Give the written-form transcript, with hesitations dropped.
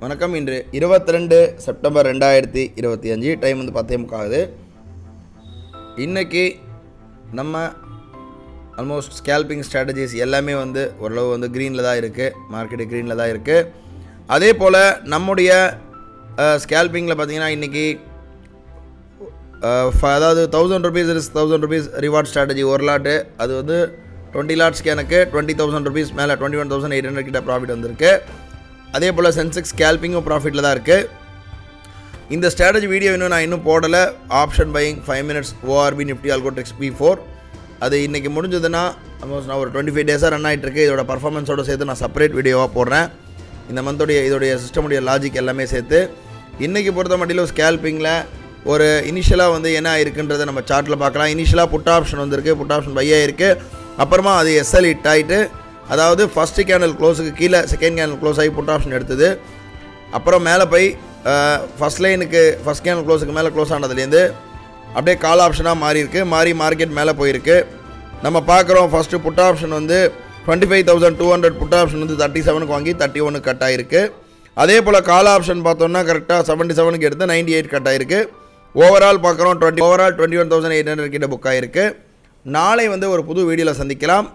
வணக்கம். இன்று 22 September 2025 time வந்து 10:30 ஆகுது. இன்றைக்கி நம்ம ஆல்மோஸ்ட் ஸ்கேல்பிங் ஸ்ட்ராட்டஜிஸ் எல்லாமே வந்து ஓரளவு வந்து க்ரீனில் தான் இருக்குது. மார்க்கெட்டு க்ரீனில் தான் இருக்குது. அதே போல் நம்முடைய ஸ்கேல்பிங்கில் பார்த்திங்கன்னா இன்றைக்கி அதாவது 1000 rupees is 1000 rupees reward strategy ஒரு லாட்டு. அது வந்து 20 லாட்ஸ்க்கு எனக்கு 20,000 rupees மேலே 21,800 கிட்ட ப்ராஃபிட் வந்திருக்கு. அதே போல் சென்செக்ஸ் ஸ்கேல்பிங்கும் ப்ராஃபிட்டில் தான் இருக்குது. இந்த ஸ்ட்ராட்டஜி வீடியோ நான் இன்னும் போடலை. Option buying 5 minutes ORP Nifty algo tricks P4 அது இன்றைக்கி முடிஞ்சதுன்னா ஆல்மோஸ்ட் நான் ஒரு 25 டேஸாக ரன் ஆகிட்டுருக்கு. இதோட பர்ஃபார்மன்ஸோடு சேர்த்து நான் செப்பரேட் வீடியோவாக போடுறேன். இந்த மந்தோடைய இதோடைய சிஸ்டமுடைய லாஜிக் எல்லாமே சேர்த்து இன்றைக்கி பொறுத்த மட்டிலும் ஸ்கேல்பிங்கில் ஒரு இனிஷியலாக வந்து என்ன இருக்குன்றதை நம்ம சார்ட்டில் பார்க்கலாம். இனிஷியலாக புட் ஆப்ஷன் வந்திருக்கு, புட் ஆப்ஷன் பை ஆகிருக்கு. அப்புறமா அது எஸ்எல் ஹிட் ஆகிட்டு, அதாவது ஃபஸ்ட்டு கேண்டல் க்ளோஸுக்கு கீழே செகண்ட் கேண்டல் க்ளோஸ் ஆகி புட் ஆப்ஷன் எடுத்தது. அப்புறம் மேலே போய் ஃபஸ்ட் லைனுக்கு ஃபஸ்ட் கேண்டல் க்ளோஸுக்கு மேலே க்ளோஸ் ஆனதுலேருந்து அப்படியே கால் ஆப்ஷனாக மாறியிருக்கு. மாறி மார்க்கெட் மேலே போயிருக்கு. நம்ம பார்க்குறோம் ஃபஸ்ட்டு புட் ஆப்ஷன் வந்து 25,200 புட் ஆப்ஷன் வந்து 37க்கு வாங்கி 31 கட் ஆகிருக்கு. அதே போல் கால் ஆப்ஷன் பார்த்தோம்னா கரெக்டாக 77க்கு எடுத்து 98 கட் ஆகிருக்கு. ஓவரால் பார்க்குறோம் 21,800 கிட்ட புக் ஆகிருக்கு. நாளை வந்து ஒரு புது வீடியோவில் சந்திக்கலாம்.